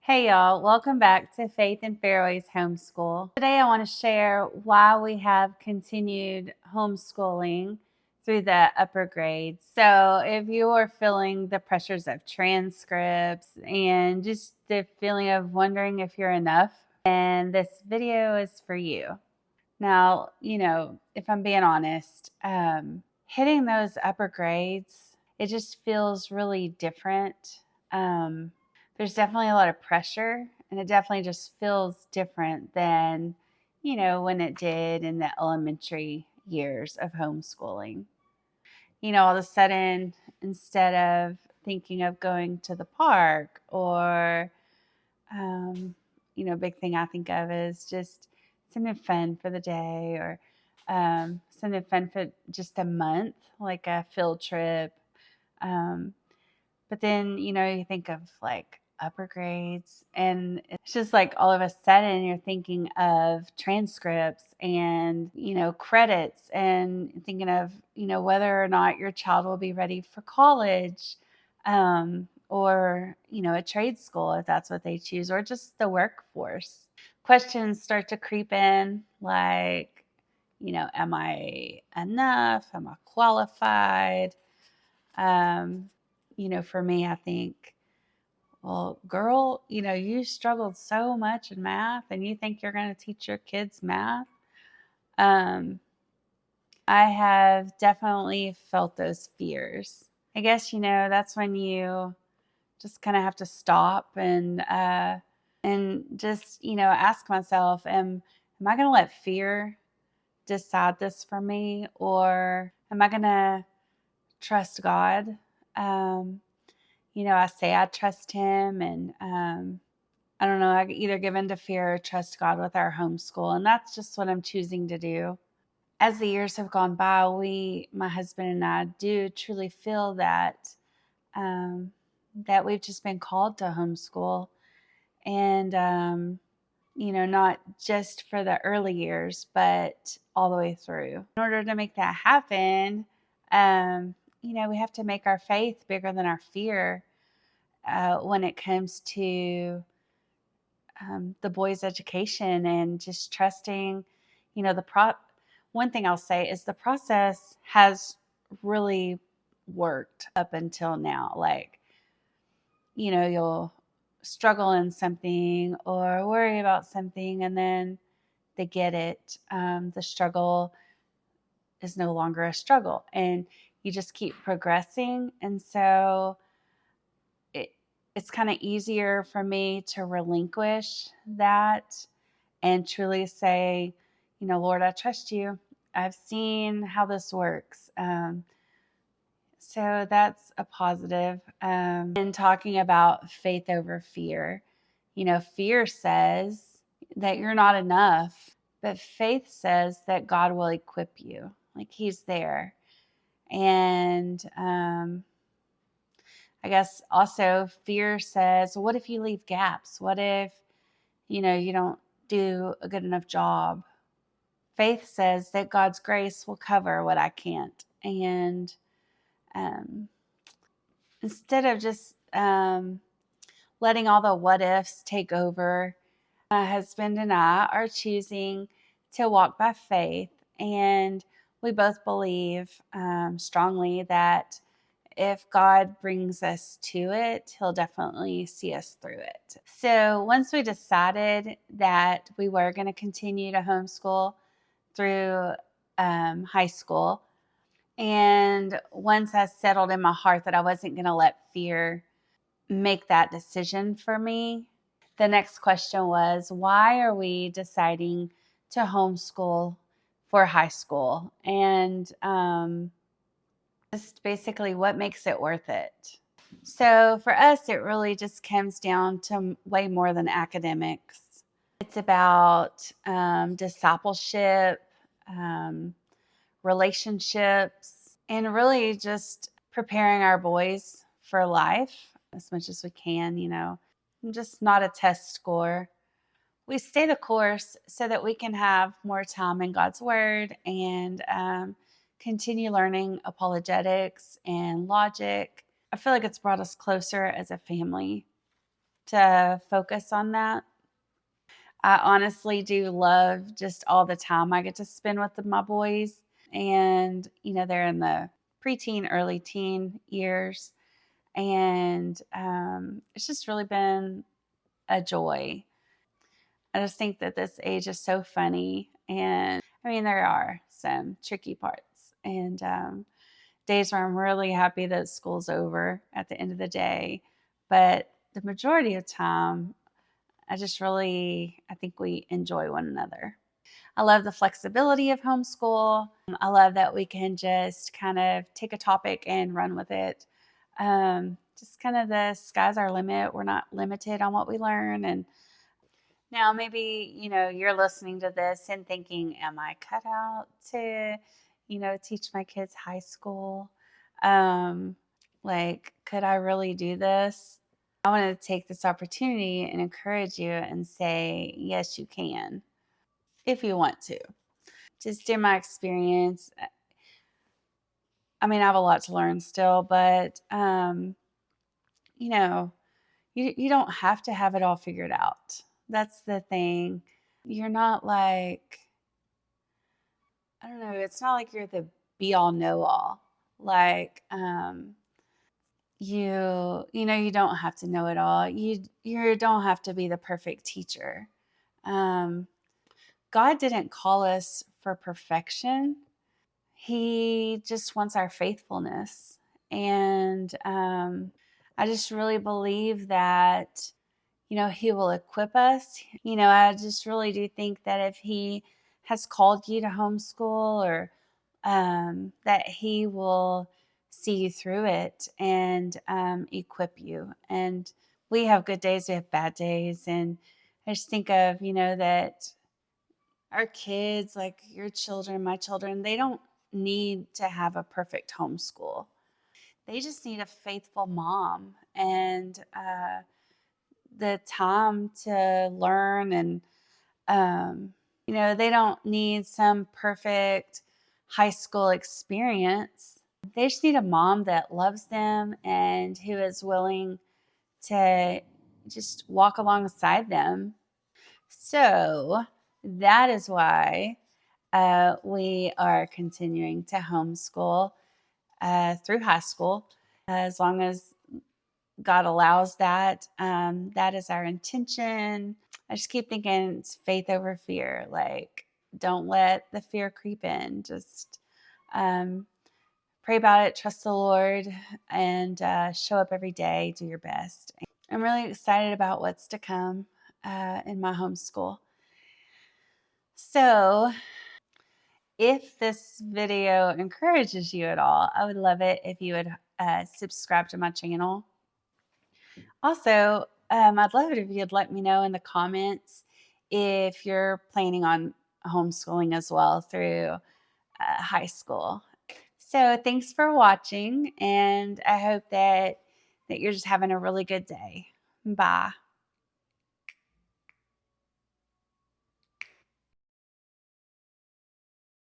Hey y'all, welcome back to Faith and Fairways Homeschool. Today I want to share why we have continued homeschooling through the upper grades. So if you are feeling the pressures of transcripts and just the feeling of wondering if you're enough, then this video is for you. Now, if I'm being honest, hitting those upper grades, it just feels really different. There's definitely a lot of pressure, and it definitely just feels different than, when it did in the elementary years of homeschooling. All of a sudden, instead of thinking of going to the park or, big thing I think of is just something fun for the day or something fun for just a month, like a field trip. But then, you think of like upper grades, and it's just like all of a sudden you're thinking of transcripts and, credits and thinking of, whether or not your child will be ready for college or, a trade school if that's what they choose, or just the workforce. Questions start to creep in like, am I enough? Am I qualified? For me, I think, well, girl, you struggled so much in math and you think you're going to teach your kids math. I have definitely felt those fears. I guess, that's when you just kind of have to stop and just, ask myself, am I going to let fear decide this for me, or am I going to trust God? I say I trust him, and I don't know, I either give in to fear or trust God with our homeschool, and that's just what I'm choosing to do. As the years have gone by, my husband and I, do truly feel that we've just been called to homeschool, and not just for the early years, but all the way through. In order to make that happen, we have to make our faith bigger than our fear when it comes to the boys' education, and just trusting, one thing I'll say is the process has really worked up until now. Like, you'll struggle in something or worry about something, and then they get it. The struggle is no longer a struggle, and you just keep progressing. And so it's kind of easier for me to relinquish that and truly say, Lord, I trust you. I've seen how this works. So that's a positive. And talking about faith over fear, fear says that you're not enough, but faith says that God will equip you, like he's there. And I guess also fear says, well, what if you leave gaps? What if, you don't do a good enough job? Faith says that God's grace will cover what I can't. And instead of just letting all the what ifs take over, my husband and I are choosing to walk by faith. And we both believe strongly that if God brings us to it, he'll definitely see us through it. So once we decided that we were going to continue to homeschool through high school, and once I settled in my heart that I wasn't going to let fear make that decision for me, the next question was, why are we deciding to homeschool for high school? And just basically, what makes it worth it? So for us, it really just comes down to way more than academics. It's about discipleship, relationships, and really just preparing our boys for life as much as we can, just not a test score. We stay the course so that we can have more time in God's Word and continue learning apologetics and logic. I feel like it's brought us closer as a family. to focus on that. I honestly do love just all the time I get to spend with my boys. And, they're in the preteen, early teen years. And it's just really been a joy. I just think that this age is so funny. And I mean, there are some tricky parts and days where I'm really happy that school's over at the end of the day. But the majority of time, I think we enjoy one another. I love the flexibility of homeschool. I love that we can just kind of take a topic and run with it. Just kind of the sky's our limit. We're not limited on what we learn. And now maybe, you're listening to this and thinking, am I cut out to, teach my kids high school? Could I really do this? I want to take this opportunity and encourage you and say, yes, you can, if you want to. Just in my experience, I mean, I have a lot to learn still, but, you don't have to have it all figured out. That's the thing. You're not like, I don't know, it's not like you're the be all know all. Like, you don't have to know it all. You don't have to be the perfect teacher. God didn't call us for perfection. He just wants our faithfulness. And I just really believe that, He will equip us. I just really do think that if He has called you to homeschool or that He will see you through it and equip you. And we have good days, we have bad days. And I just think of, that our kids, like your children, my children, they don't need to have a perfect homeschool. They just need a faithful mom and the time to learn. And, they don't need some perfect high school experience. They just need a mom that loves them and who is willing to just walk alongside them. So that is why we are continuing to homeschool through high school, as long as God allows that. That is our intention. I just keep thinking it's faith over fear. Like, don't let the fear creep in. Just pray about it, trust the Lord, and show up every day, do your best. I'm really excited about what's to come in my homeschool. So, if this video encourages you at all, I would love it if you would subscribe to my channel. Also, I'd love it if you'd let me know in the comments if you're planning on homeschooling as well through high school. So thanks for watching, and I hope that you're just having a really good day. Bye.